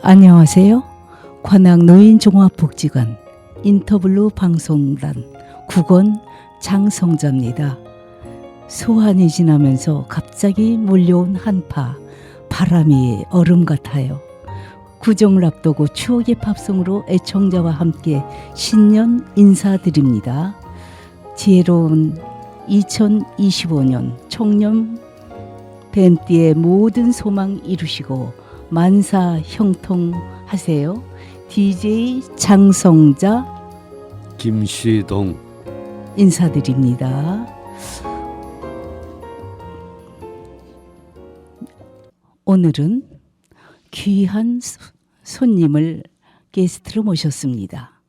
안녕하세요. 관악 노인종합복지관 인터블루 방송단 국원 장성자입니다. 소환이 지나면서 갑자기 몰려온 한파, 바람이 얼음 같아요. 구정을 앞두고 추억의 팝송으로 애청자와 함께 신년 인사드립니다. 지혜로운 2025년 청년 뱀띠의 모든 소망 이루시고 만사 형통하세요. DJ 장성자 김시동 인사드립니다. 오늘은 귀한 손님을 게스트로 모셨습니다.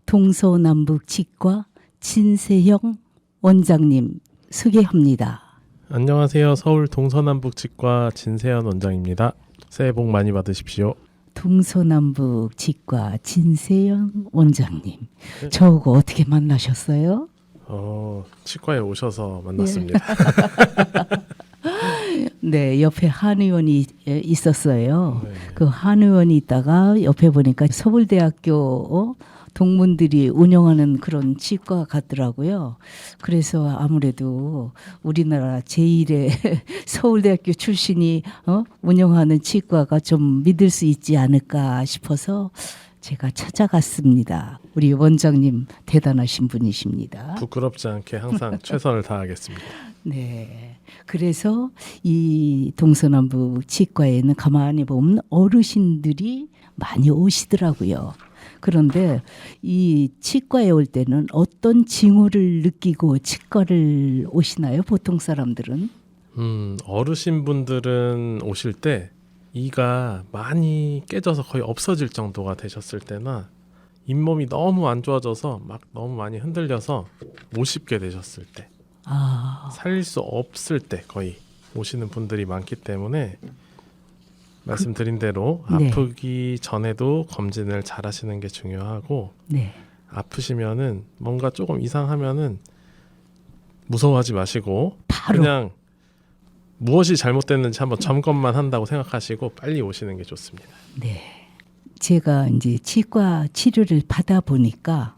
동서남북 치과 진세형 원장님 소개합니다. 안녕하세요. 서울 동서남북 치과 진세현 원장입니다. 새해 복 많이 받으십시오. 동서남북 치과 진세형 원장님. 저하고 어떻게 만나셨어요? 치과에 오셔서 만났습니다. 네, 옆에 한의원이 있었어요. 네. 그 한의원이 있다가 옆에 보니까 서울대학교 동문들이 운영하는 그런 치과 같더라고요. 그래서 아무래도 우리나라 제1의 서울대학교 출신이 운영하는 치과가 좀 믿을 수 있지 않을까 싶어서 제가 찾아갔습니다. 우리 원장님 대단하신 분이십니다. 부끄럽지 않게 항상 최선을 다하겠습니다. 네. 그래서 이 동서남북 치과에는 가만히 보면 어르신들이 많이 오시더라고요. 그런데 이 치과에 올 때는 어떤 징후를 느끼고 치과를 오시나요? 보통 사람들은? 어르신분들은 오실 때 이가 많이 깨져서 거의 없어질 정도가 되셨을 때나 잇몸이 너무 안 좋아져서 막 너무 많이 흔들려서 못 씹게 되셨을 때, 살릴 수 없을 때 거의 오시는 분들이 많기 때문에 말씀드린 대로 네. 아프기 전에도 검진을 잘 하시는 게 중요하고, 네. 아프시면은 뭔가 조금 이상하면은 무서워하지 마시고 바로. 그냥 무엇이 잘못됐는지 한번 점검만 한다고 생각하시고 빨리 오시는 게 좋습니다. 네. 제가 이제 치과 치료를 받아 보니까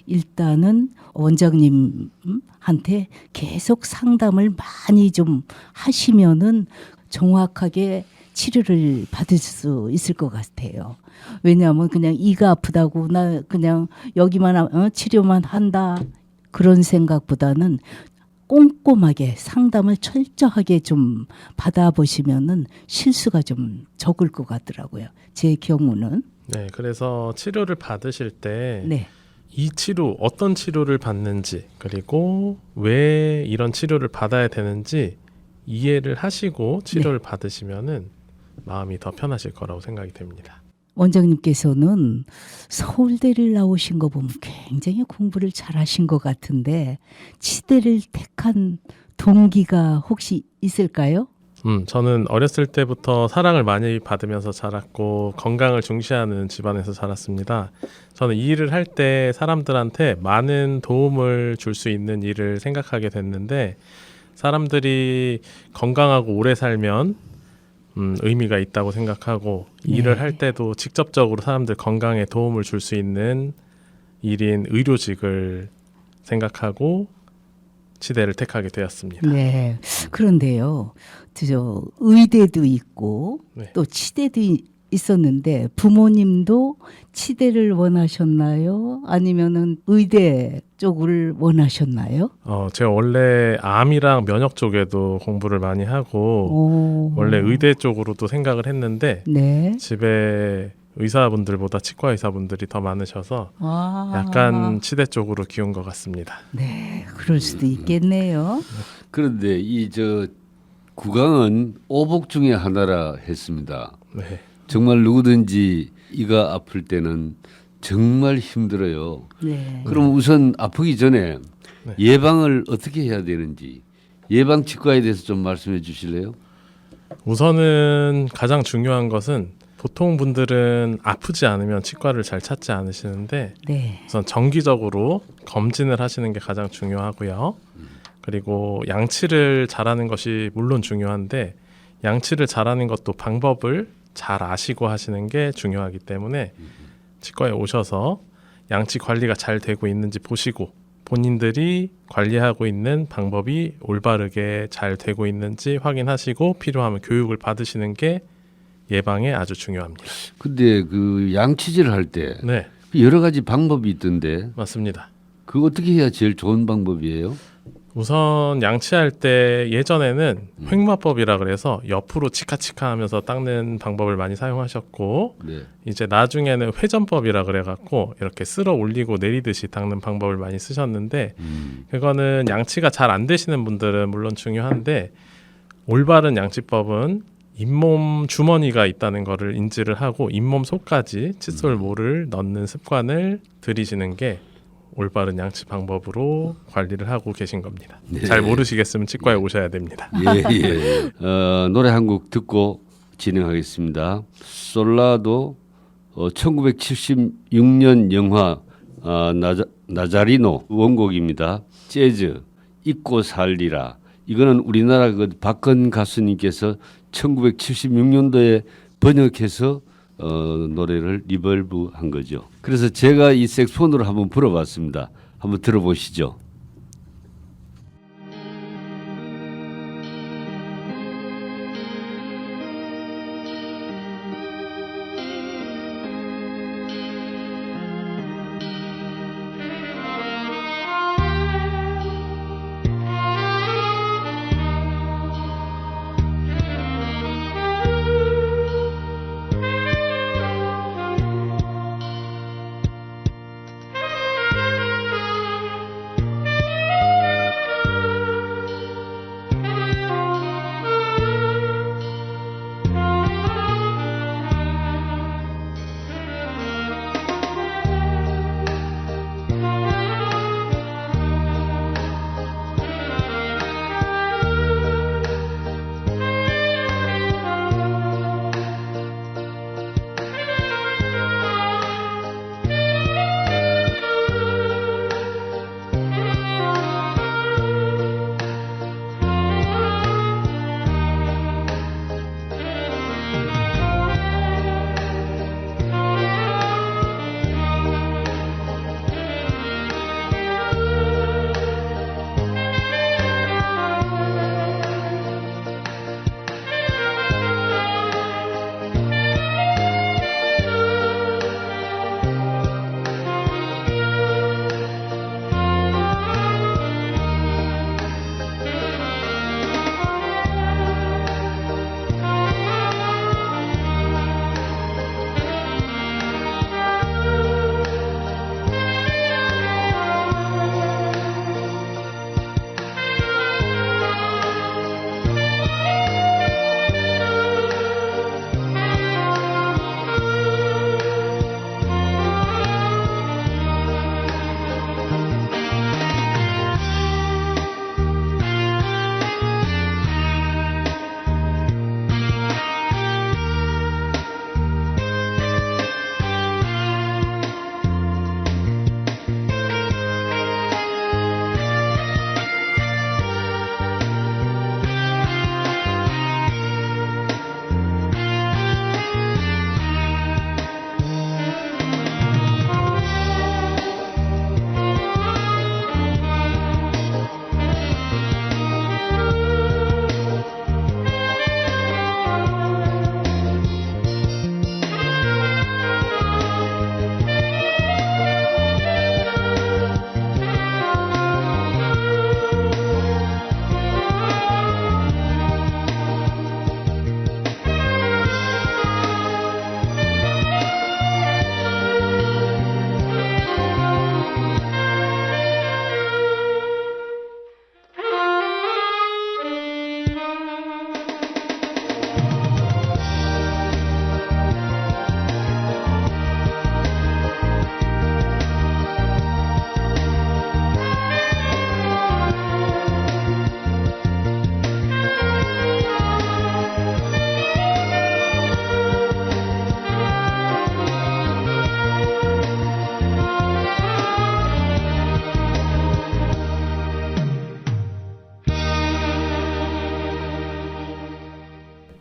일단은 원장님한테 계속 상담을 많이 좀 하시면은 정확하게 치료를 받을 수 있을 것 같아요. 왜냐하면 그냥 이가 아프다고 나 그냥 여기만 치료만 한다 그런 생각보다는 꼼꼼하게 상담을 철저하게 좀 받아보시면은 실수가 좀 적을 것 같더라고요. 제 경우는. 네, 그래서 치료를 받으실 때 네. 이 치료, 어떤 치료를 받는지, 그리고 왜 이런 치료를 받아야 되는지 이해를 하시고 치료를 받으시면은 마음이 더 편하실 거라고 생각이 됩니다. 원장님께서는 서울대를 나오신 거 보면 굉장히 공부를 잘하신 것 같은데 치대를 택한 동기가 혹시 있을까요? 저는 어렸을 때부터 사랑을 많이 받으면서 자랐고 건강을 중시하는 집안에서 자랐습니다. 저는 이 일을 할 때 사람들한테 많은 도움을 줄 수 있는 일을 생각하게 됐는데, 사람들이 건강하고 오래 살면 의미가 있다고 생각하고, 일을 할 때도 직접적으로 사람들 건강에 도움을 줄 수 있는 일인 의료직을 생각하고 치대를 택하게 되었습니다. 네. 그런데요. 저 의대도 있고 네. 또 치대도 있었는데 부모님도 치대를 원하셨나요? 아니면은 의대 쪽을 원하셨나요? 제가 원래 암이랑 면역 쪽에도 공부를 많이 하고 원래 의대 쪽으로도 생각을 했는데 네. 집에 의사분들보다 치과 의사분들이 더 많으셔서 약간 치대 쪽으로 기운 것 같습니다. 네, 그럴 수도 있겠네요. 그런데 이 구강은 오복 중에 하나라 했습니다. 네. 정말 누구든지 이가 아플 때는 정말 힘들어요. 네. 그럼 우선 아프기 전에 네. 예방을 어떻게 해야 되는지 예방 치과에 대해서 좀 말씀해 주실래요? 우선은 가장 중요한 것은 보통 분들은 아프지 않으면 치과를 잘 찾지 않으시는데 네. 우선 정기적으로 검진을 하시는 게 가장 중요하고요. 그리고 양치를 잘하는 것이 물론 중요한데 양치를 잘하는 것도 방법을 잘 아시고 하시는 게 중요하기 때문에 치과에 오셔서 양치 관리가 잘 되고 있는지 보시고 본인들이 관리하고 있는 방법이 올바르게 잘 되고 있는지 확인하시고 필요하면 교육을 받으시는 게 예방에 아주 중요합니다. 근데 그 양치질을 할 때 네, 여러 가지 방법이 있던데 맞습니다. 그 어떻게 해야 제일 좋은 방법이에요? 우선 양치할 때 예전에는 횡마법이라 그래서 옆으로 치카치카 하면서 닦는 방법을 많이 사용하셨고 네. 이제 나중에는 회전법이라 그래갖고 이렇게 쓸어 올리고 내리듯이 닦는 방법을 많이 쓰셨는데 그거는 양치가 잘 안 되시는 분들은 물론 중요한데 올바른 양치법은 잇몸 주머니가 있다는 거를 인지를 하고 잇몸 속까지 칫솔 모를 넣는 습관을 들이시는 게 올바른 양치 방법으로 관리를 하고 계신 겁니다. 네. 잘 모르시겠으면 치과에 오셔야 됩니다. 예, 예. 노래 한 곡 듣고 진행하겠습니다. 솔라도 1976년 영화 나자리노 원곡입니다. 재즈 잊고 살리라. 이거는 우리나라 그 박건 가수님께서 1976년도에 번역해서 노래를 리벌브한 거죠. 그래서 제가 이 색소폰으로 한번 불어봤습니다. 한번 들어보시죠.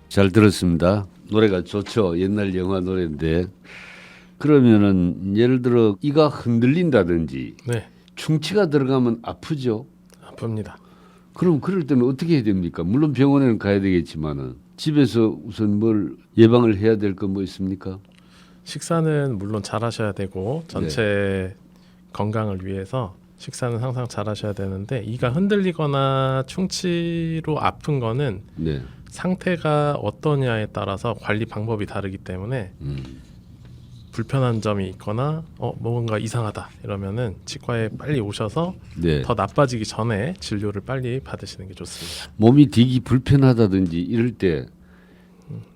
잘 들었습니다. 노래가 좋죠. 옛날 영화 노래인데 그러면은 예를 들어 이가 흔들린다든지 네, 충치가 들어가면 아프죠. 아픕니다. 그럼 그럴 때는 어떻게 해야 됩니까? 물론 병원에는 가야 되겠지만은 집에서 우선 뭘 예방을 해야 될 건 뭐 있습니까? 식사는 물론 잘 하셔야 되고 전체 건강을 위해서 식사는 항상 잘 하셔야 되는데 이가 흔들리거나 충치로 아픈 거는 네. 상태가 어떠냐에 따라서 관리 방법이 다르기 때문에 불편한 점이 있거나 뭔가 이상하다 이러면은 치과에 빨리 오셔서 네. 더 나빠지기 전에 진료를 빨리 받으시는 게 좋습니다. 몸이 되게 불편하다든지 이럴 때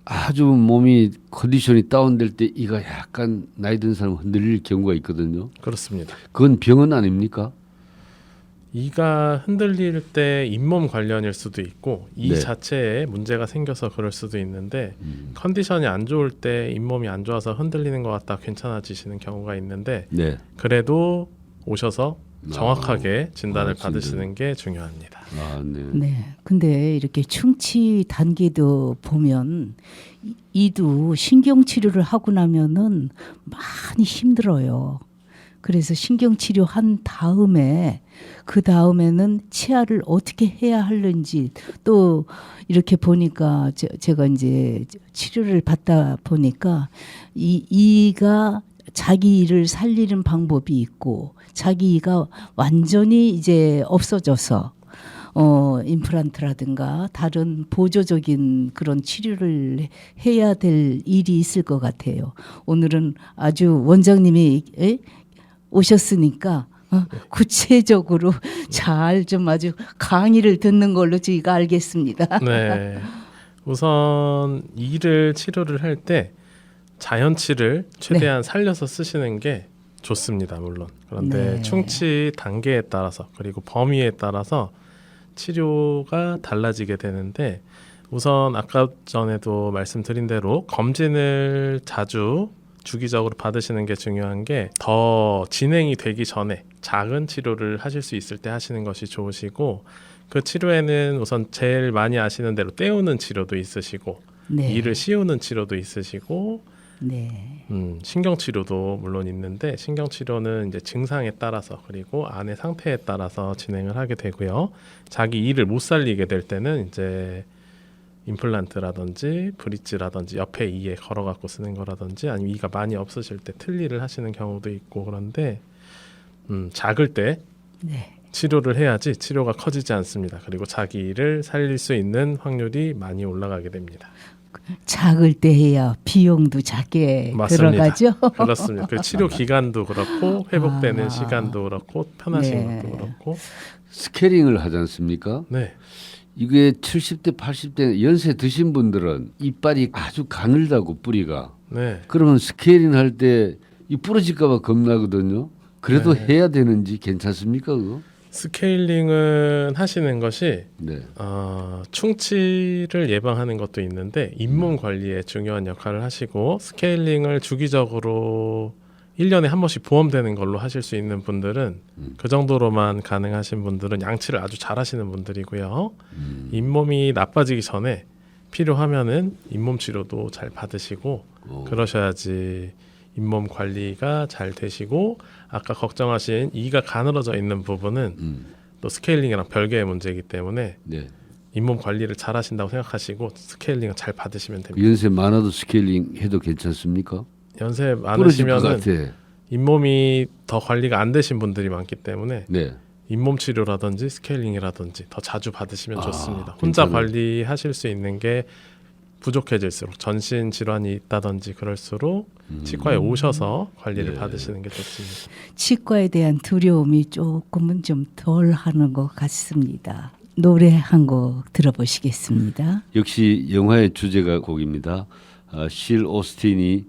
아주 몸이 컨디션이 다운될 때 이가 약간 나이 든 사람 흔들릴 경우가 있거든요. 그렇습니다. 그건 병은 아닙니까? 이가 흔들릴 때 잇몸 관련일 수도 있고 이 네. 자체에 문제가 생겨서 그럴 수도 있는데 컨디션이 안 좋을 때 잇몸이 안 좋아서 흔들리는 것 같다 괜찮아지시는 경우가 있는데 네. 그래도 오셔서 정확하게 진단을 진단. 받으시는 게 중요합니다. 아, 네. 네. 근데 이렇게 충치 단계도 보면 이도 신경 치료를 하고 나면은 많이 힘들어요. 그래서 신경 치료한 다음에 그 다음에는 치아를 어떻게 해야 하는지 또 이렇게 보니까 제가 이제 치료를 받다 보니까 이가 자기 이를 살리는 방법이 있고 자기 이가 완전히 이제 없어져서 임플란트라든가 다른 보조적인 그런 치료를 해야 될 일이 있을 것 같아요. 오늘은 아주 원장님이 오셨으니까 구체적으로 잘 좀 아주 강의를 듣는 걸로 저희가 알겠습니다. 네. 우선 이를 치료를 할 때 자연치를 최대한 살려서 쓰시는 게 좋습니다. 물론. 그런데 네. 충치 단계에 따라서 그리고 범위에 따라서 치료가 달라지게 되는데 우선 아까 전에도 말씀드린 대로 검진을 자주 주기적으로 받으시는 게 중요한 게 더 진행이 되기 전에 작은 치료를 하실 수 있을 때 하시는 것이 좋으시고 그 치료에는 우선 제일 많이 아시는 대로 떼우는 치료도 있으시고 네. 이를 씌우는 치료도 있으시고 네. 신경 치료도 물론 있는데 신경 치료는 이제 증상에 따라서 그리고 안의 상태에 따라서 진행을 하게 되고요. 자기 이를 못 살리게 될 때는 이제 임플란트라든지 브릿지라든지 옆에 이에 걸어갖고 쓰는 거라든지 아니면 이가 많이 없으실 때 틀니를 하시는 경우도 있고 그런데 작을 때 네. 치료를 해야지 치료가 커지지 않습니다. 그리고 자기 이를 살릴 수 있는 확률이 많이 올라가게 됩니다. 작을 때 해야 비용도 작게 맞습니다. 들어가죠. 그렇습니다. 그 치료 기간도 그렇고 회복되는 아. 시간도 그렇고 편하신 네. 것도 그렇고 스케일링을 하지 않습니까? 네. 이게 70대, 80대 연세 드신 분들은 이빨이 아주 가늘다고 뿌리가. 네. 그러면 스케일링 할 때 이 부러질까 봐 겁나거든요. 그래도 네. 해야 되는지 괜찮습니까 그거? 스케일링은 하시는 것이 네. 충치를 예방하는 것도 있는데 잇몸 관리에 중요한 역할을 하시고 스케일링을 주기적으로 1년에 한 번씩 보험되는 걸로 하실 수 있는 분들은 그 정도로만 가능하신 분들은 양치를 아주 잘 하시는 분들이고요. 잇몸이 나빠지기 전에 필요하면은 잇몸 치료도 잘 받으시고 그러셔야지 잇몸 관리가 잘 되시고 아까 걱정하신 이가 가늘어져 있는 부분은 또 스케일링이랑 별개의 문제이기 때문에 네. 잇몸 관리를 잘 하신다고 생각하시고 스케일링을 잘 받으시면 됩니다. 연세 많아도 스케일링 해도 괜찮습니까? 연세 부러질 것 많으시면은 같아. 잇몸이 더 관리가 안 되신 분들이 많기 때문에 네. 잇몸 치료라든지 스케일링이라든지 더 자주 받으시면 좋습니다. 혼자 괜찮아요. 관리하실 수 있는 게 부족해질수록 전신 질환이 있다든지 그럴수록 치과에 오셔서 관리를 네. 받으시는 게 좋습니다. 치과에 대한 두려움이 조금은 좀 덜 하는 것 같습니다. 노래 한 곡 들어보시겠습니다. 역시 영화의 주제가 곡입니다. 실 오스틴이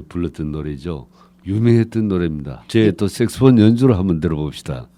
불렀던 노래죠. 유명했던 노래입니다. 제 또 색소폰 연주로 한번 들어봅시다.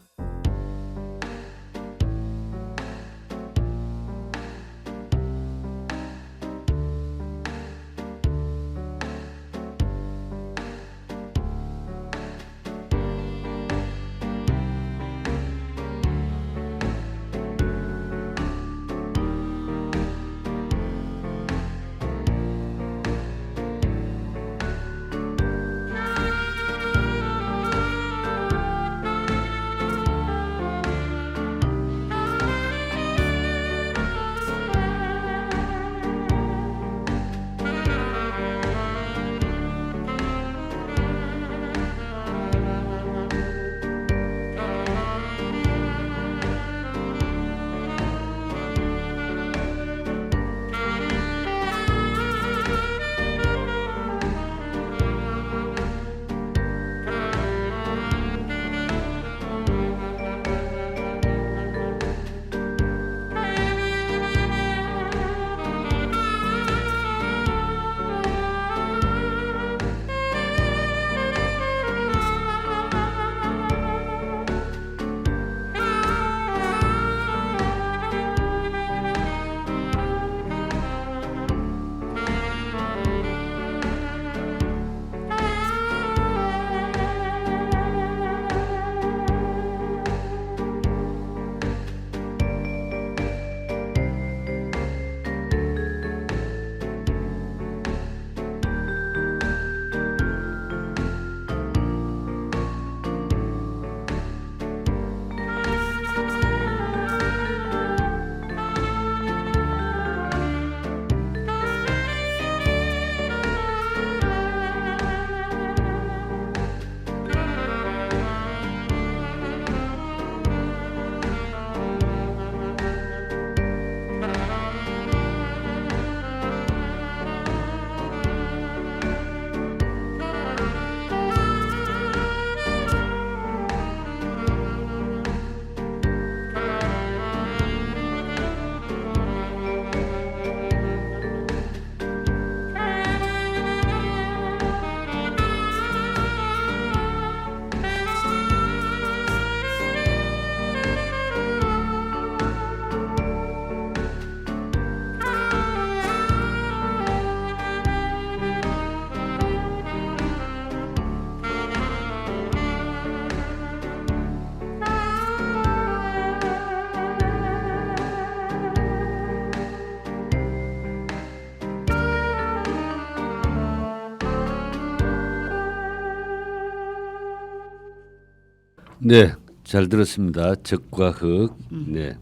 네, 잘 들었습니다. 적과 극. 네.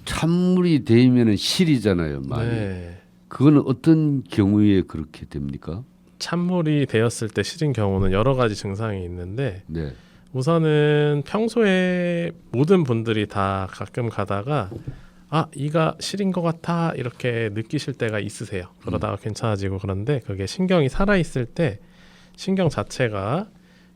찬물이 데이면은 실이잖아요, 많이. 네. 그거는 어떤 경우에 그렇게 됩니까? 찬물이 되었을 때 시린 경우는 여러 가지 증상이 있는데 네. 우선은 평소에 모든 분들이 다 가끔 가다가 이가 시린 것 같아 이렇게 느끼실 때가 있으세요. 그러다가 괜찮아지고 그런데 그게 신경이 살아있을 때 신경 자체가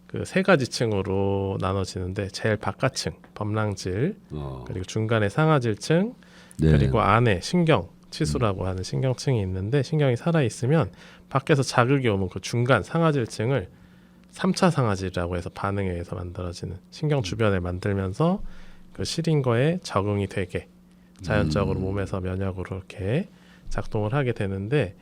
그 세 가지 층으로 나눠지는데 제일 바깥층 범랑질 그리고 중간에 상하질층 네. 그리고 안에 신경 치수라고 하는 신경층이 있는데 신경이 살아있으면 밖에서 자극이 오면 그 중간 상하질층을 3차 상하질이라고 해서 반응에 의해서 만들어지는 신경 주변에 만들면서 그 시린 거에 적응이 되게 자연적으로 몸에서 면역으로 이렇게 작동을 하게 되는데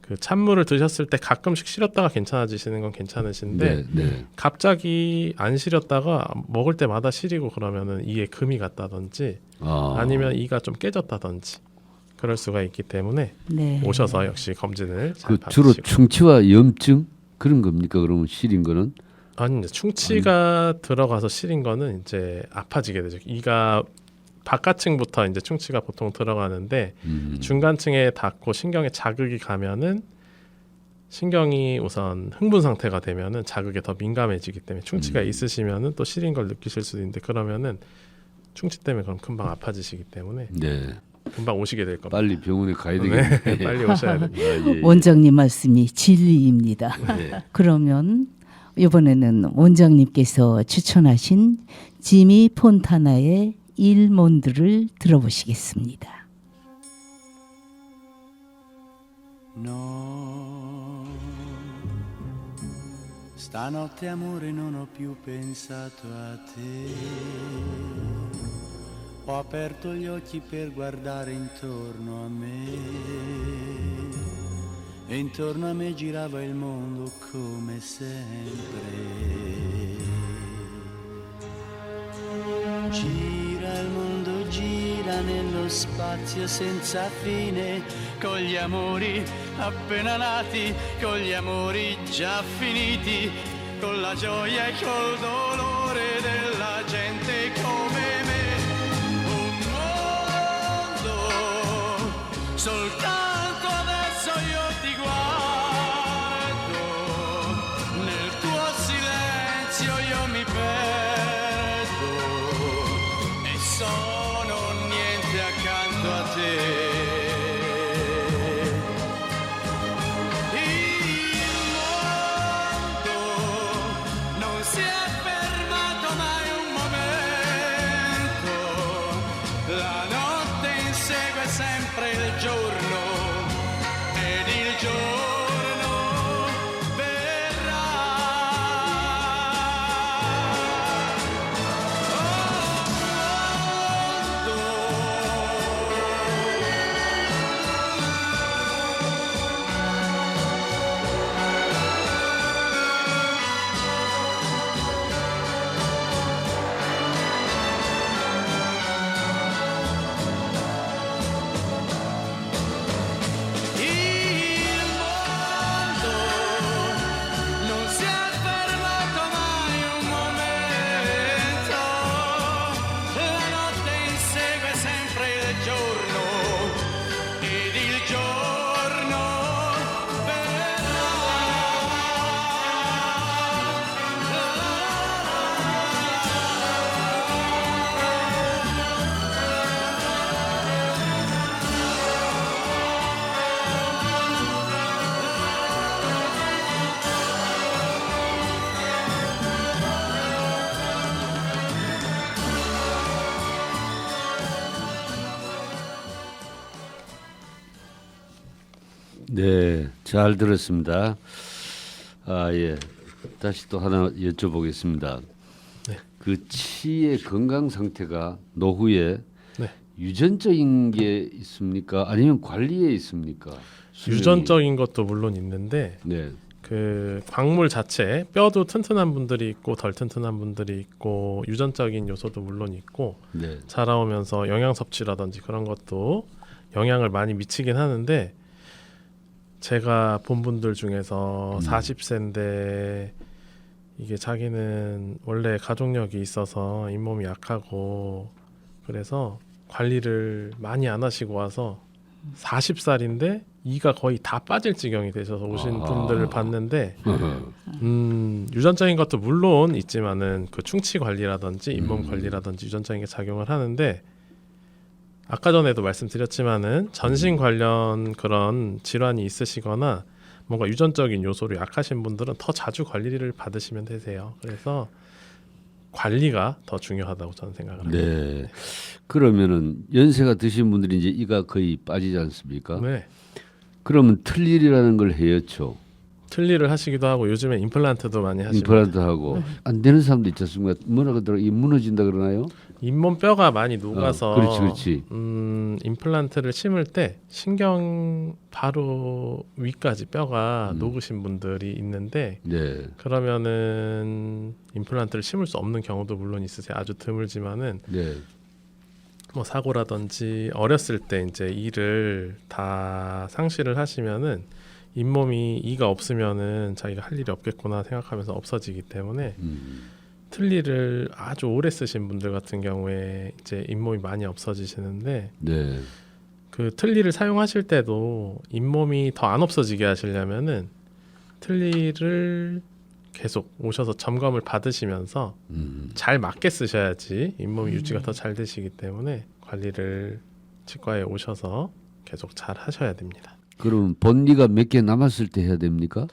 그 찬물을 드셨을 때 가끔씩 시렸다가 괜찮아지시는 건 괜찮으신데 네. 갑자기 안 시렸다가 먹을 때마다 시리고 그러면은 이에 금이 갔다든지 아니면 이가 좀 깨졌다든지 그럴 수가 있기 때문에 네. 오셔서 역시 검진을 잘 그 주로 받으시고 충치와 염증 그런 겁니까? 그러면 시린 거는? 아니 이제 충치가 들어가서 시린 거는 이제 아파지게 되죠. 이가 바깥층부터 이제 충치가 보통 들어가는데 중간층에 닿고 신경에 자극이 가면은 신경이 우선 흥분 상태가 되면은 자극에 더 민감해지기 때문에 충치가 있으시면은 또 시린 걸 느끼실 수도 있는데 그러면은 충치 때문에 그럼 금방 아파지시기 때문에 네. 금방 오시게 될 겁니다. 빨리 병원에 가야 되겠네. 네, 빨리 오셔야 돼요. 예. 원장님 말씀이 진리입니다. 네. 그러면 이번에는 원장님께서 추천하신 지미 폰타나의 일몬드를 들어보시겠습니다. No, stanotte amore non ho più pensato a te. Ho aperto gli occhi per guardare intorno a me. E intorno a me girava il mondo come sempre. Gira il mondo, gira nello spazio senza fine, con gli amori appena nati, con gli amori già finiti, con la gioia e col dolore della gente come me. Un mondo, soltanto adesso io ti guardo, nel tuo silenzio io mi perdo e sono niente accanto a te. Il mondo non si è fermato mai un momento, la notte insegue sempre il giorno ed il giorno verrà. Il mondo non si è fermato mai un momento, la notte insegue sempre il giorno ed il giorno 네, 잘 들었습니다. 예. 다시 또 하나 여쭤보겠습니다. 네. 그 치의 건강 상태가 노후에 네. 유전적인 게 있습니까? 아니면 관리에 있습니까? 수명이. 유전적인 것도 물론 있는데 네. 그 광물 자체 뼈도 튼튼한 분들이 있고 덜 튼튼한 분들이 있고 유전적인 요소도 물론 있고 네. 자라오면서 영양 섭취라든지 그런 것도 영향을 많이 미치긴 하는데 제가 본 분들 중에서 40세인데 이게 자기는 원래 가족력이 있어서 잇몸이 약하고 그래서 관리를 많이 안 하시고 와서 40살인데 이가 거의 다 빠질 지경이 되셔서 오신 분들을 봤는데 유전적인 것도 물론 있지만은 그 충치 관리라든지 잇몸 관리라든지 유전적인 게 작용을 하는데 아까 전에도 말씀드렸지만은 전신 관련 그런 질환이 있으시거나 뭔가 유전적인 요소로 약하신 분들은 더 자주 관리를 받으시면 되세요. 그래서 관리가 더 중요하다고 저는 생각을 합니다. 네. 그러면은 연세가 드신 분들이 이제 이가 거의 빠지지 않습니까? 네. 그러면 틀일이라는 걸 해야죠. 틀니를 하시기도 하고 요즘에 임플란트도 많이 하시고 임플란트 하고 안 되는 사람도 있지 않습니까? 뭐라 그러더라? 이 무너진다 그러나요? 잇몸 뼈가 많이 녹아서 그렇지. 임플란트를 심을 때 신경 바로 위까지 뼈가 녹으신 분들이 있는데 네. 그러면은 임플란트를 심을 수 없는 경우도 물론 있으세요. 아주 드물지만은 네. 뭐 사고라든지 어렸을 때 이제 이를 다 상실을 하시면은 잇몸이 이가 없으면은 자기가 할 일이 없겠구나 생각하면서 없어지기 때문에 틀니를 아주 오래 쓰신 분들 같은 경우에 이제 잇몸이 많이 없어지시는데 네. 그 틀니를 사용하실 때도 잇몸이 더 안 없어지게 하시려면은 틀니를 계속 오셔서 점검을 받으시면서 잘 맞게 쓰셔야지 잇몸 유지가 더 잘 되시기 때문에 관리를 치과에 오셔서 계속 잘 하셔야 됩니다. 그럼 본니가 몇 개 남았을 때 해야 됩니까?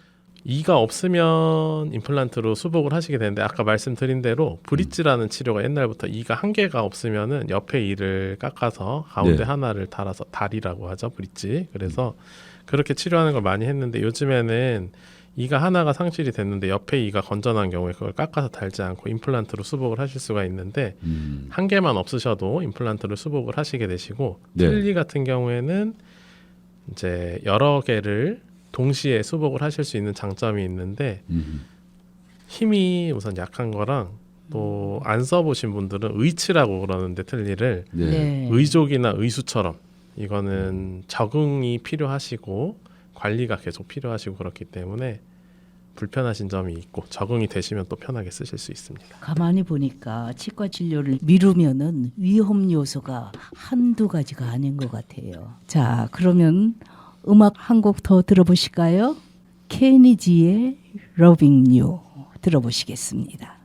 이가 없으면 임플란트로 수복을 하시게 되는데 아까 말씀드린 대로 브릿지라는 치료가 옛날부터 이가 한 개가 없으면은 옆에 이를 깎아서 가운데 네. 하나를 달아서 다리라고 하죠, 브릿지. 그래서 그렇게 치료하는 걸 많이 했는데 요즘에는 이가 하나가 상실이 됐는데 옆에 이가 건전한 경우에 그걸 깎아서 달지 않고 임플란트로 수복을 하실 수가 있는데 한 개만 없으셔도 임플란트를 수복을 하시게 되시고 네. 틀니 같은 경우에는 이제 여러 개를 동시에 수복을 하실 수 있는 장점이 있는데 힘이 우선 약한 거랑 또 안 써보신 분들은 의치라고 그러는데 틀니를 네. 네. 의족이나 의수처럼 이거는 적응이 필요하시고 관리가 계속 필요하시고 그렇기 때문에 불편하신 점이 있고 적응이 되시면 또 편하게 쓰실 수 있습니다. 가만히 보니까 치과 진료를 미루면은 위험 요소가 한두 가지가 아닌 것 같아요. 자, 그러면 음악 한 곡 더 들어보실까요? 케니지의 Loving You 들어보시겠습니다.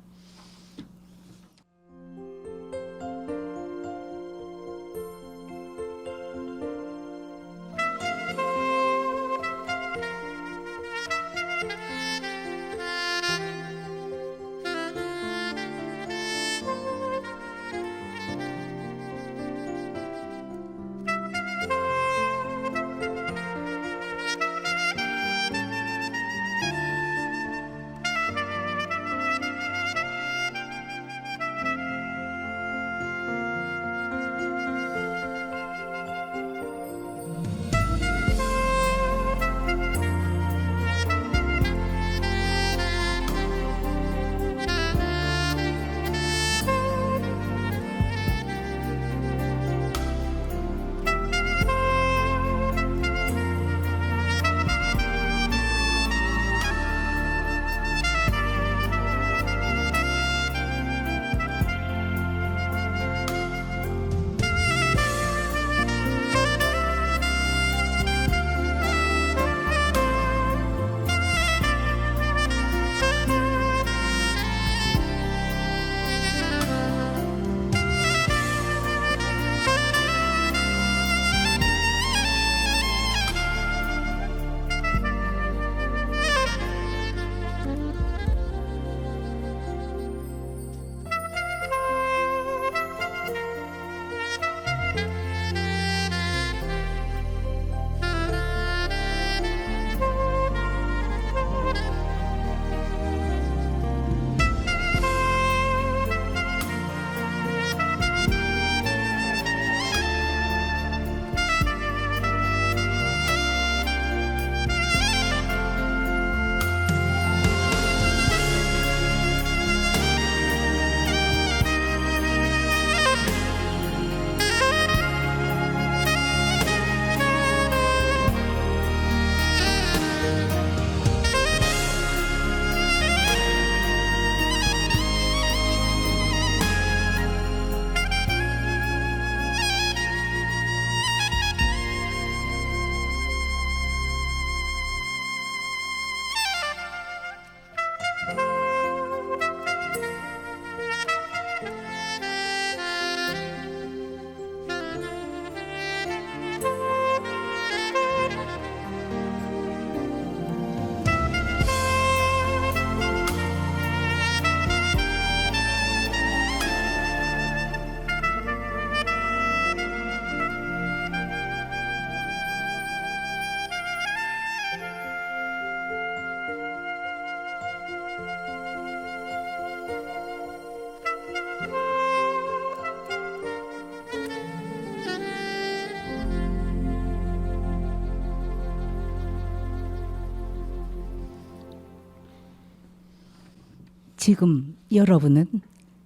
지금 여러분은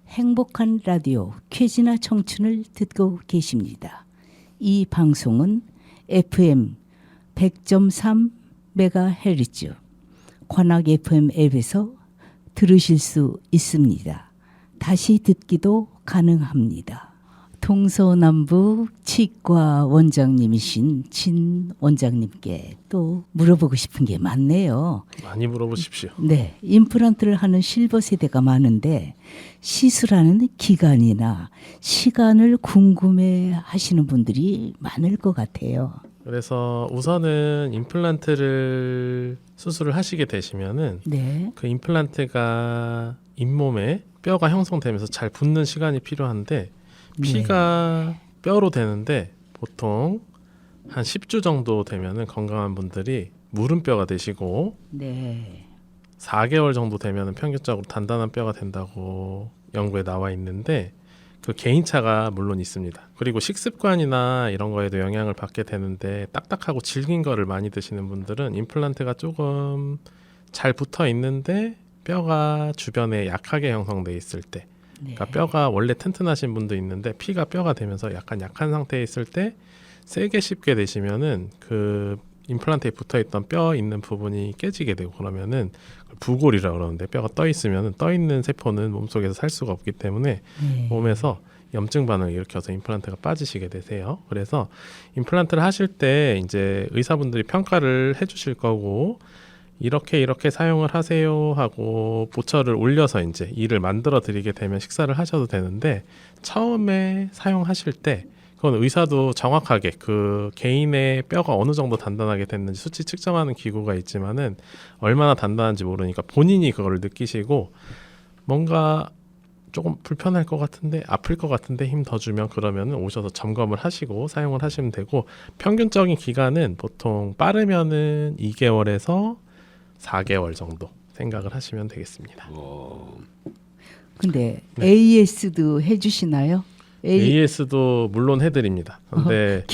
행복한 라디오 쾌지나 청춘을 듣고 계십니다. 이 방송은 FM 100.3 MHz 관악 FM 앱에서 들으실 수 있습니다. 다시 듣기도 가능합니다. 동서남북 치과 원장님이신 진 원장님께 또 물어보고 싶은 게 많네요. 많이 물어보십시오. 네, 임플란트를 하는 실버 세대가 많은데 시술하는 기간이나 시간을 궁금해 하시는 분들이 많을 것 같아요. 그래서 우선은 임플란트를 수술을 하시게 되시면은 네, 그 임플란트가 잇몸에 뼈가 형성되면서 잘 붙는 시간이 필요한데 피가 뼈로 되는데 보통 한 10주 정도 되면은 건강한 분들이 무름뼈가 되시고 네, 4개월 정도 되면은 평균적으로 단단한 뼈가 된다고 연구에 나와 있는데 그 개인차가 물론 있습니다. 그리고 식습관이나 이런 거에도 영향을 받게 되는데 딱딱하고 질긴 거를 많이 드시는 분들은 임플란트가 조금 잘 붙어 있는데 뼈가 주변에 약하게 형성돼 있을 때 그러니까 뼈가 원래 튼튼하신 분도 있는데 피가 뼈가 되면서 약간 약한 상태에 있을 때 세게 씹게 되시면은 그 임플란트에 붙어있던 뼈 있는 부분이 깨지게 되고 그러면은 부골이라고 그러는데 뼈가 떠 있으면은 떠 있는 세포는 몸속에서 살 수가 없기 때문에 몸에서 염증 반응을 일으켜서 임플란트가 빠지시게 되세요. 그래서 임플란트를 하실 때 이제 의사분들이 평가를 해주실 거고 이렇게 사용을 하세요 하고 보철을 올려서 이제 이를 만들어 드리게 되면 식사를 하셔도 되는데 처음에 사용하실 때 그건 의사도 정확하게 그 개인의 뼈가 어느 정도 단단하게 됐는지 수치 측정하는 기구가 있지만은 얼마나 단단한지 모르니까 본인이 그걸 느끼시고 뭔가 조금 불편할 것 같은데 아플 것 같은데 힘 더 주면 그러면 오셔서 점검을 하시고 사용을 하시면 되고 평균적인 기간은 보통 빠르면은 2개월에서 4개월 정도 생각을 하시면 되겠습니다. 근데 AS도 해주시나요? AS도 물론 해드립니다. 근데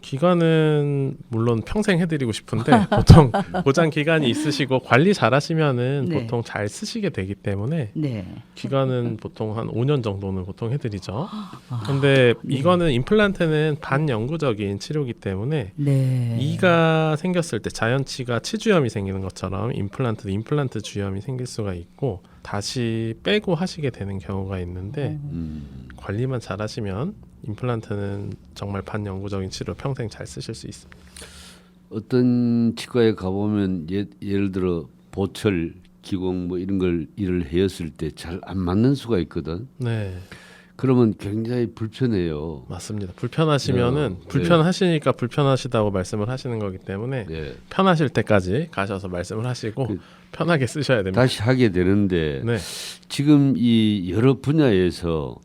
기간은 물론 평생 해드리고 싶은데 보통 보장 기간이 있으시고 관리 잘하시면은 네. 보통 잘 쓰시게 되기 때문에 네. 기간은 보통 한 5년 정도는 보통 해드리죠. 근데 이거는 임플란트는 반영구적인 치료이기 때문에 네. 이가 생겼을 때 자연치가 치주염이 생기는 것처럼 임플란트 주염이 생길 수가 있고 다시 빼고 하시게 되는 경우가 있는데 관리만 잘하시면 임플란트는 정말 반영구적인 치료 평생 잘 쓰실 수 있습니다. 어떤 치과에 가보면 예를 들어 보철, 기공 뭐 이런 걸 일을 해였을 때 잘 안 맞는 수가 있거든. 네, 그러면 굉장히 불편해요. 맞습니다. 불편하시면은 네. 불편하시니까 불편하시다고 말씀을 하시는 거기 때문에 네. 편하실 때까지 가셔서 말씀을 하시고 편하게 쓰셔야 됩니다. 다시 하게 되는데 네, 지금 이 여러 분야에서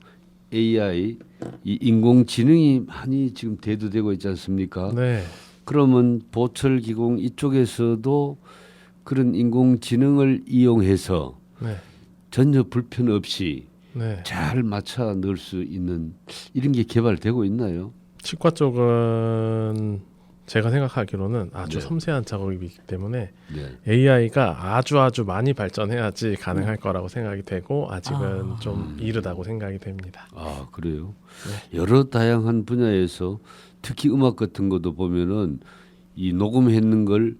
AI, 이 인공지능이 많이 지금 대두되고 있지 않습니까? 네, 그러면 보철, 기공 이쪽에서도 그런 인공지능을 이용해서 네, 전혀 불편 없이 네. 잘 맞춰 넣을 수 있는 이런 게 개발되고 있나요? 치과 쪽은 제가 생각하기로는 아주 네. 섬세한 작업이기 때문에 네. AI가 아주 많이 발전해야지 가능할 거라고 생각이 되고 아직은 좀 이르다고 생각이 됩니다. 아 그래요? 여러 다양한 분야에서 특히 음악 같은 것도 보면은 이 녹음했는 걸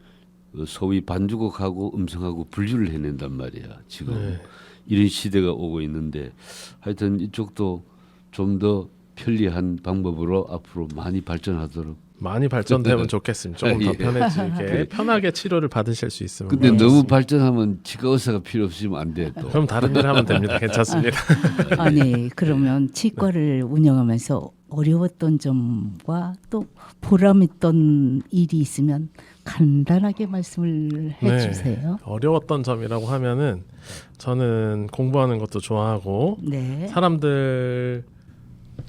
소위 반주곡하고 음성하고 분류를 해낸단 말이야. 지금 네. 이런 시대가 오고 있는데 하여튼 이쪽도 좀 더 편리한 방법으로 앞으로 많이 발전하도록. 많이 발전되면 좋겠습니다. 조금 더 예. 편해지게 편하게 치료를 받으실 수 있으면 근데 너무 좋겠습니다. 발전하면 치과 의사가 필요 없으면 안 돼. 또. 그럼 다른 일 하면 됩니다. 괜찮습니다. 아니 그러면 치과를 운영하면서 어려웠던 점과 또 보람있던 일이 있으면 간단하게 말씀을 해주세요. 어려웠던 점이라고 하면은 저는 공부하는 것도 좋아하고 네. 사람들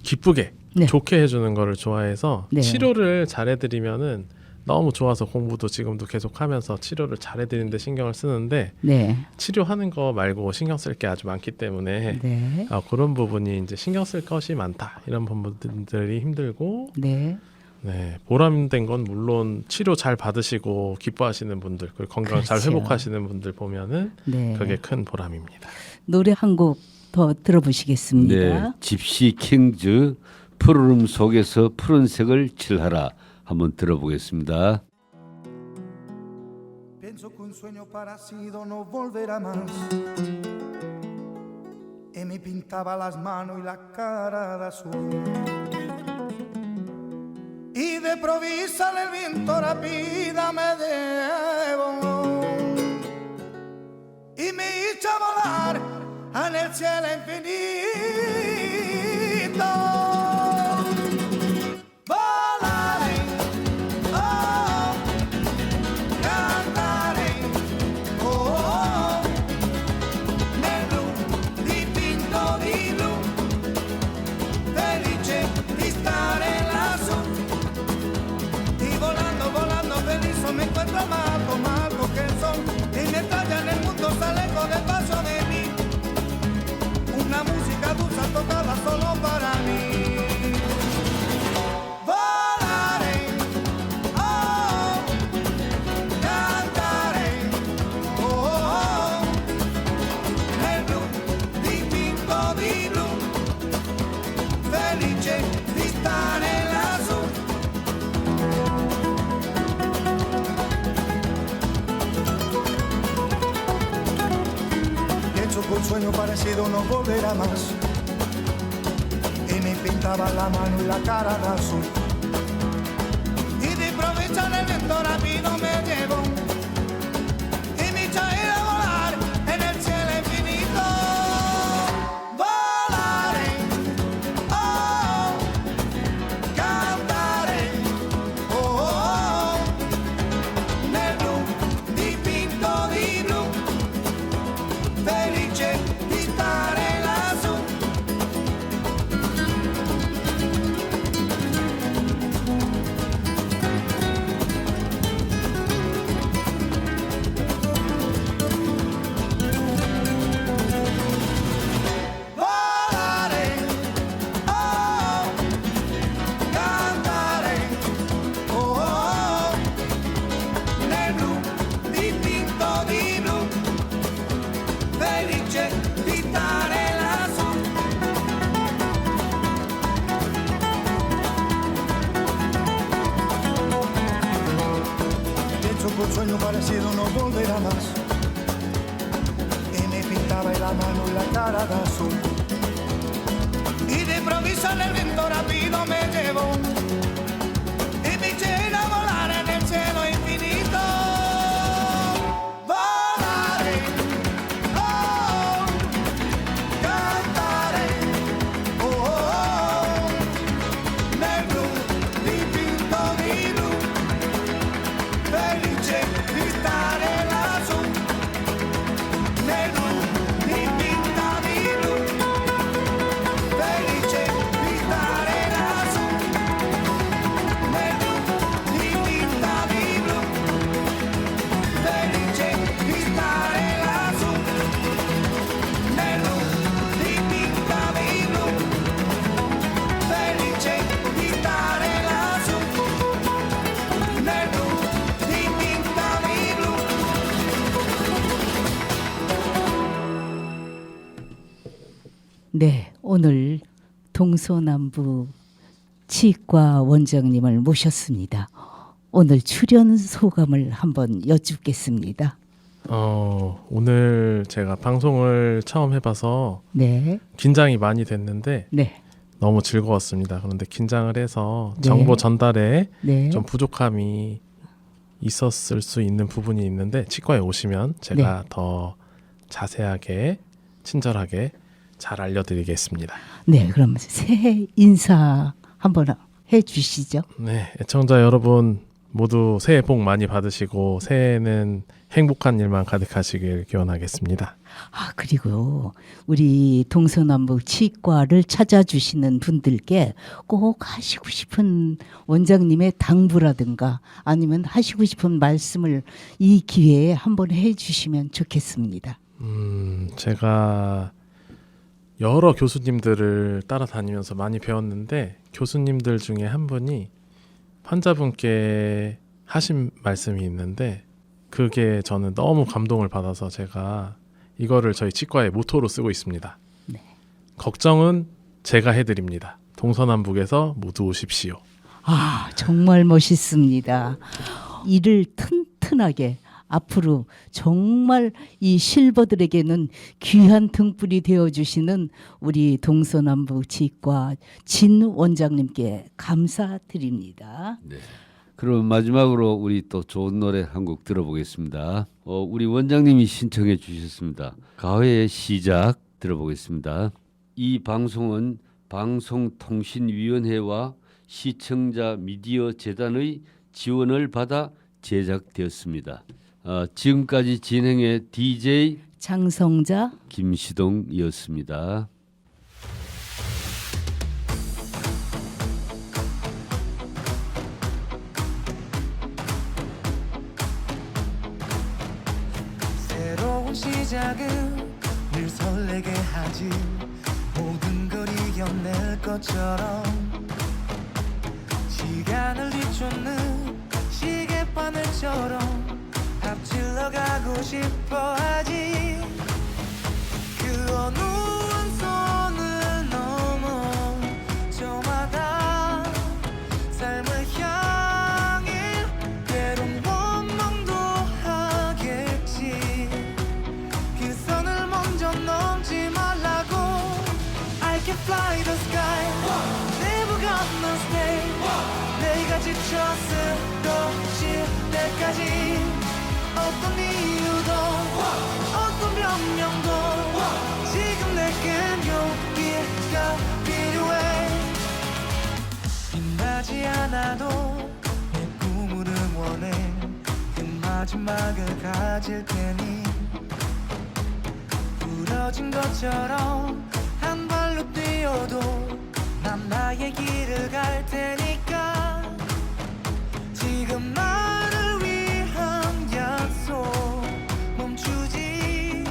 기쁘게 네. 좋게 해주는 거를 좋아해서 네. 치료를 잘해드리면은 너무 좋아서 공부도 지금도 계속하면서 치료를 잘해드리는데 신경을 쓰는데 네. 치료하는 거 말고 신경 쓸 게 아주 많기 때문에 네. 그런 부분이 이제 신경 쓸 것이 많다 이런 부분들이 힘들고 네. 네, 보람된 건 물론 치료 잘 받으시고 기뻐하시는 분들, 그리고 건강 잘 그렇죠. 회복하시는 분들 보면은 네. 그게 큰 보람입니다. 노래 한 곡 더 들어보시겠습니다. 네, 집시 킹즈 푸르름 속에서 푸른색을 칠하라 한번 들어보겠습니다. Pienso que un sueño parecido no volverá más. Y me pintaba las manos y la cara de azul. Y de provisa el viento rápida me llevó. Y me hizo volar en el cielo infinito. Volaré, oh, cantaré, oh, nel blu dipinto di blu, felice di stare lassù. Y volando, volando feliz me encuentro amado, amado que son. Y mientras ya en el mundo se lejos del paso de mí, una música dulce tocada solo para mí. Volaré, oh, cantaré, oh, nel blu dipinto di blu, felice di stare lassù. Pienso que un sueño parecido no volverá más. Y me pintaba la mano y la cara de azul. Y de improviso en el viento rápido me llevó. Y me hizo ir a volar en el cielo infinito. Volaré, oh, cantaré, oh, nel blu dipinto di blu, felice di stare lassù. Volare, oh, cantare, oh, nel blu dipinto di blu, felice di stare lassù. Pienso que un sueño parecido no volverá más. Y me pintaba la mano y la cara de azul. Y de improviso en el viento rápido me llevó. Y me eché a volar en el cielo infinito. Volaré, oh, cantaré, oh, nel blu dipinto di blu, felice di stare lassù. Nel blu dipinto di blu, felice di stare lassù. Nel blu dipinto di blu, felice di stare lassù. Nel blu dipinto di blu, felice di stare lassù. Nel blu dipinto di blu. 네, 오늘 동서남부 치과 원장님을 모셨습니다. 오늘 출연 소감을 한번 여쭙겠습니다. 오늘 제가 방송을 처음 해봐서 네, 긴장이 많이 됐는데 네, 너무 즐거웠습니다. 그런데 긴장을 해서 네. 정보 전달에 네. 좀 부족함이 있었을 수 있는 부분이 있는데 치과에 오시면 제가 더 자세하게 친절하게 잘 알려드리겠습니다. 네, 그럼 새해 인사 한번 해주시죠. 네, 애청자 여러분 모두 새해 복 많이 받으시고 새해에는 행복한 일만 가득하시길 기원하겠습니다. 아, 그리고 우리 동서남북 치과를 찾아주시는 분들께 꼭 하시고 싶은 원장님의 당부라든가 아니면 하시고 싶은 말씀을 이 기회에 한번 해주시면 좋겠습니다. 제가 여러 교수님들을 따라다니면서 많이 배웠는데 교수님들 중에 한 분이 환자분께 하신 말씀이 있는데 그게 저는 너무 감동을 받아서 제가 이거를 저희 치과의 모토로 쓰고 있습니다. 네. 걱정은 제가 해드립니다. 동서남북에서 모두 오십시오. 아, 정말 멋있습니다. 이를 튼튼하게 앞으로 정말 이 실버들에게는 귀한 등불이 되어주시는 우리 동서남북 치과 진 원장님께 감사드립니다. 네. 그럼 마지막으로 우리 또 좋은 노래 한 곡 들어보겠습니다. 우리 원장님이 신청해 주셨습니다. 가회의 시작 들어보겠습니다. 이 방송은 방송통신위원회와 시청자 미디어 재단의 지원을 받아 제작되었습니다. 지금까지 진행의 DJ 장성자 김시동이었습니다. 새로운 시작은 늘 설레게 하지 모든 걸 이겨낼 것처럼 시간을 뒤쫓는 시계바늘처럼 앞질러 가고 싶어 하지 그 어느 한 선을 넘어 저마다 삶을 향해 때론 원망도 하겠지 그 선을 먼저 넘지 말라고 I can fly the sky never gonna stay 내가 지쳐 쓰러질 때까지 어떤 이유도 어떤 변명도 지금 내겐 용기가 필요해 빛나지 않아도 내 꿈을 응원해 그 마지막을 가질 테니 부러진 것처럼 한 발로 뛰어도 난 나의 길을 갈 테니까 지금 나를 위한 약속 멈추지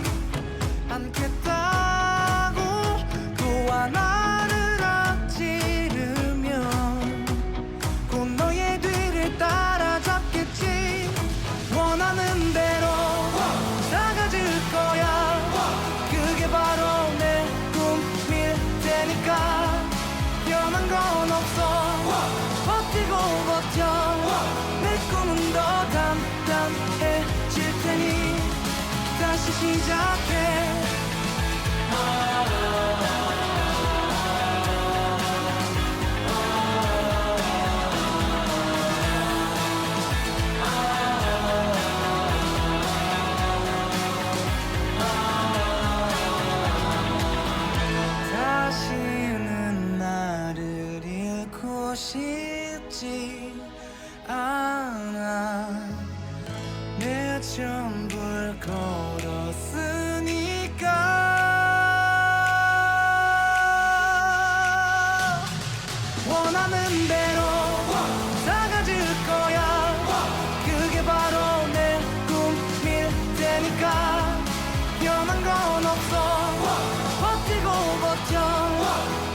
않겠다고 또 하나를 앞지르면 곧 너의 뒤를 따라잡겠지 원하는 대로 나가질 거야 그게 바로 내 꿈일 테니까 변한 건 없어 버티고 버텨 내 꿈은 더 단단해질 테니 다시 시작해 다시는 나를 잃고 싶지 않아 내 전부를 걸었으니까 원하는 대로 나가질 거야 그게 바로 내 꿈일 테니까 변한 건 없어 버티고 버텨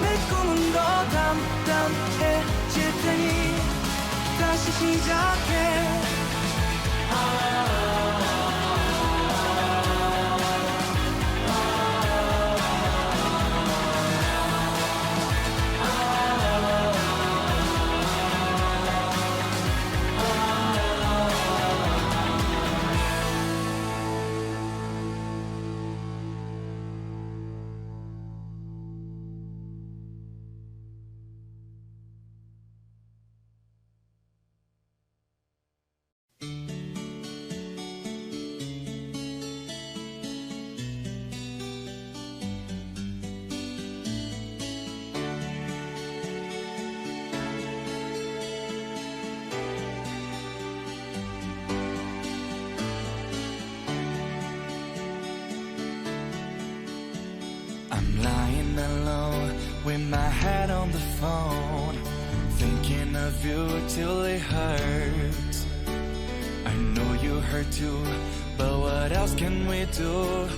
내 꿈은 더 단단해질 테니 다시 시작해 I'm lying alone with my head on the phone, thinking of you till it hurts. I know you hurt too, but what else can we do?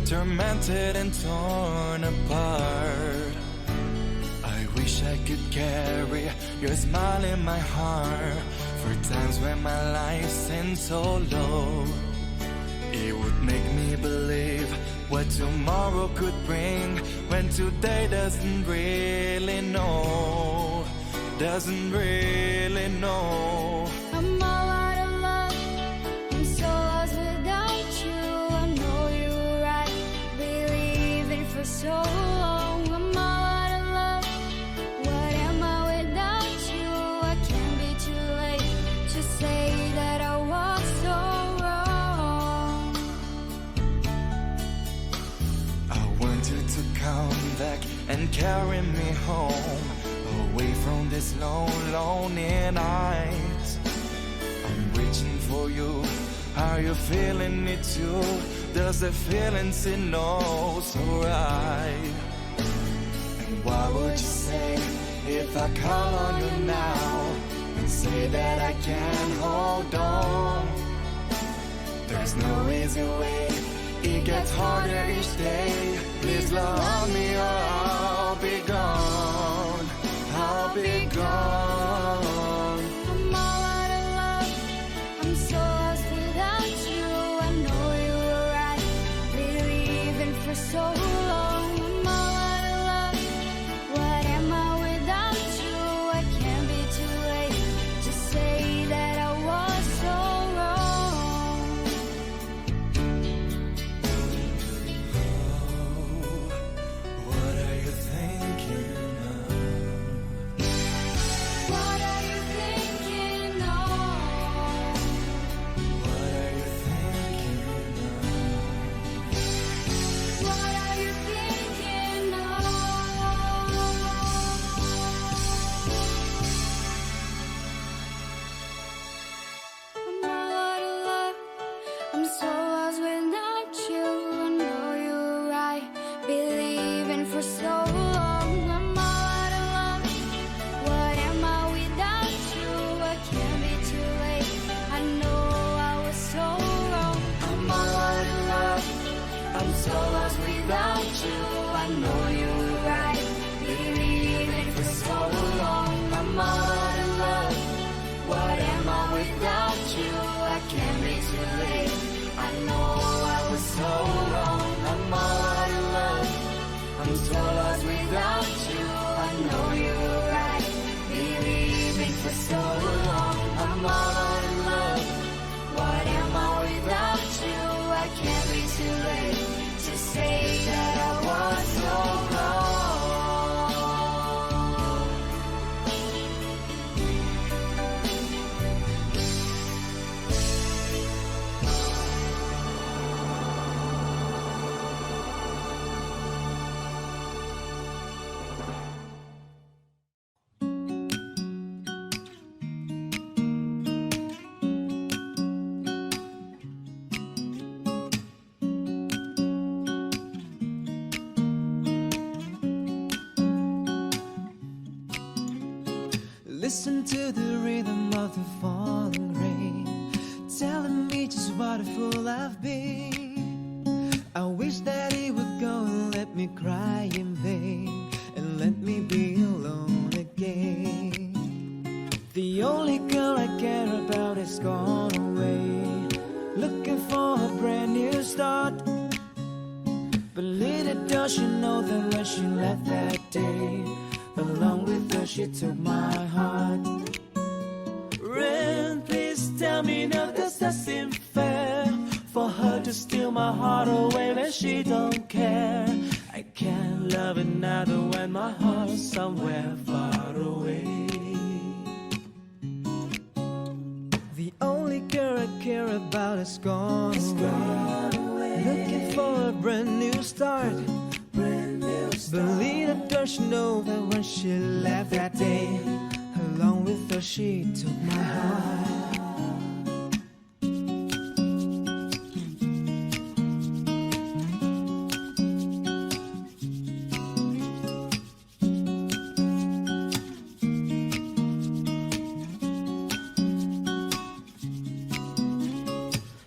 Tormented and torn apart. I wish wish I could carry your smile in my heart for times when my life seems so low. It would make me believe what tomorrow could bring when today doesn't really know, doesn't really know. I'm all out of love, I'm so lost without you. I know you were right, believing for so long. I'm all out of love, what am I without you? I can't be too late to say that I was so wrong. I want you to come back and carry me home, away from this lonely night. I'm reaching for you, are you feeling it too? Does the feeling seem no so right? And what would you say if I call on you now and say that I can't hold on? There's no easy way, it gets harder each day. Please love me or I'll be gone, I'll be gone. I'm all out of love, I'm so lost without you. I know you were right, believing for so long. I'm all out of love, what am I without you? I can't be too late to say that I was so wrong. What are you thinking of? What are you thinking of? What are you thinking of? What are you thinking of? I'm all out of love, I'm so lost without you. I know you were right, believing for so long. I'm all out of love, what am I without you? I can't be too late, I know I was so wrong. I'm all out of love, I'm so lost without you. I know you were right, believing for so long. I'm all out of love, what am I without you? I can't be too late, I know I was so wrong. I'm all out of love, I'm so lost without you. I know you were right, believing for so long. I'm all out of love, what am I without you? I can't be too late to say that I was so wrong. Listen to the rhythm of the falling rain, telling me just what a fool I've been. I wish that it would go and let me cry in vain, and let me be alone again. The only girl I care about is gone away, looking for a brand new start. But little does she know that when she left that day, along with her she took my heart. Rain, please tell me now, does that seem fair? For her to steal my heart away when she don't care. I can't love another when my heart's somewhere far away. The only girl I care about is gone away, looking for a brand new start. But little does she know that when she left that day, along with her she took my heart.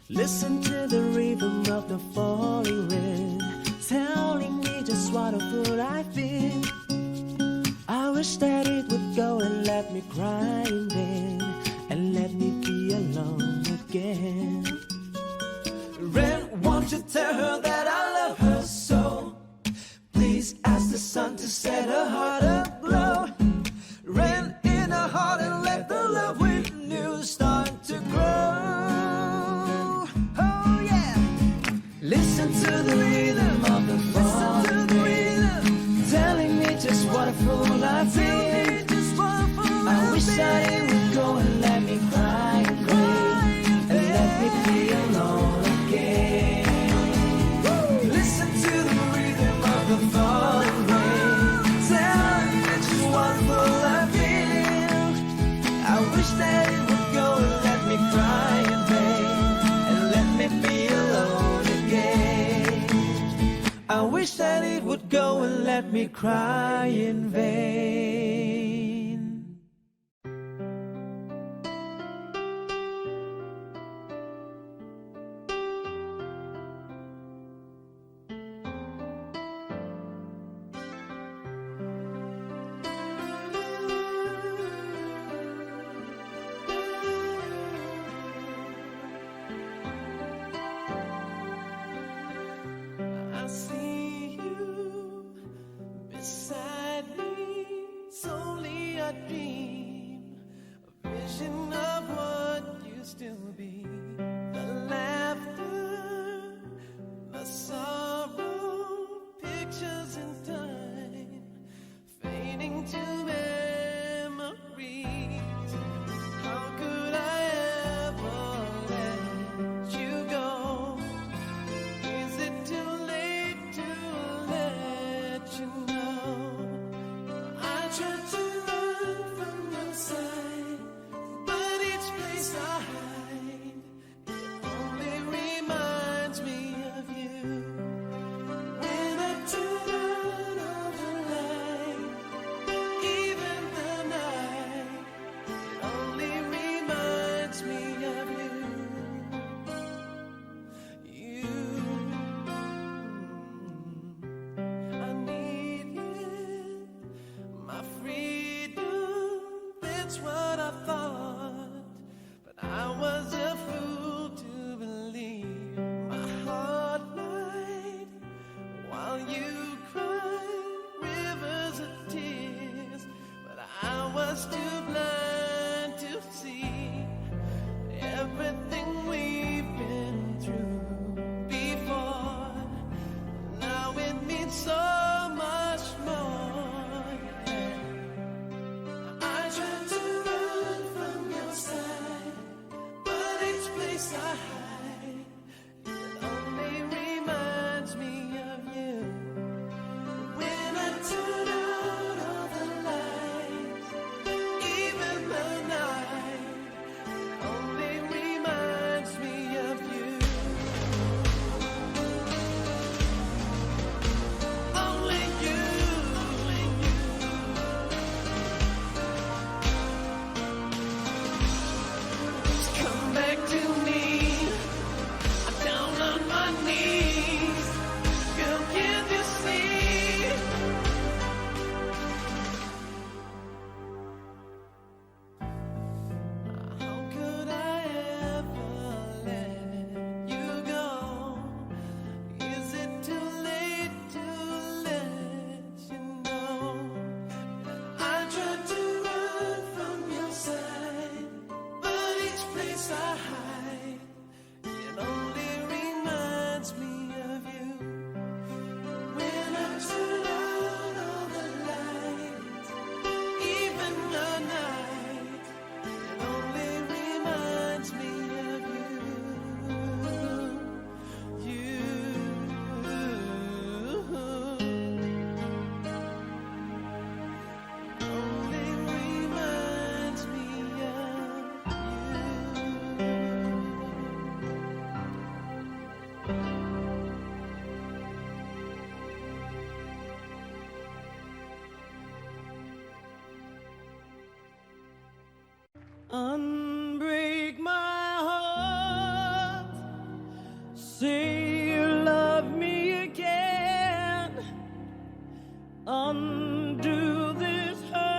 Listen to the rhythm of the falling wind, telling me just what a fool I've been. I wish that it would go and let me cry in vain and let me be alone again. Rain, won't you tell her that I love her so? Please ask the sun to set her heart aglow. Rain in her heart and let the love with new start to grow. Oh yeah. Listen to the rhythm of the falling rain, telling me just what a fool I've been. I wish that it would go and let me cry and pray and let me be alone again. Listen to the rhythm of the falling rain, telling me just what a fool I've been. I wish that it would go and let me cry and pray and let me be alone again. I wish that it would go and let me cry in vain. I see you beside me. It's only a dream, a vision of what used to be. The laughter, the sorrow, pictures in time, fading to memories. How could I ever let you go? Is it too late to let you know? I tried to run from your side, but each place I hide, it only reminds me of you. When I turn out all the light, even the night, it only reminds me of you. I needed my freedom, that's what I thought, but I was a fool to believe my heart lied while you cried rivers of tears, but I was too blind to see everything we've been through before. Now it means so much more. Yeah. I tried to run from your side, but each place I hide, it only reminds me of you. When I turn out all the lights, even the night, it only reminds me of you. Only you. Come back to me. I'm down on my knees. Girl, can you see? How could I ever let you go? Is it too late to let you know? I tried to run from your side, but each place I hide, it only reminds me of you. When I turn out all the lights, even the night, it only reminds me of you. Only reminds me of Unbreak my heart, say you love me again. Undo this hurt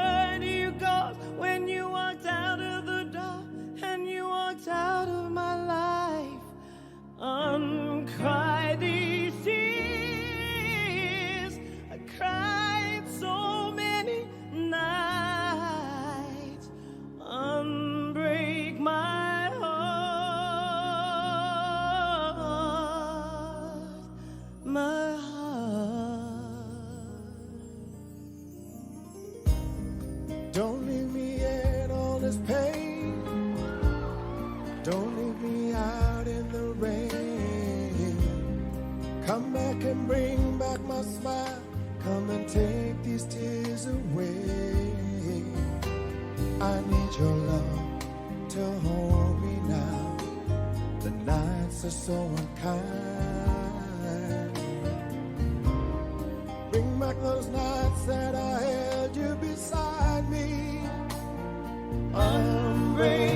past are so unkind. Bring back those nights that I held you beside me. I'm brave.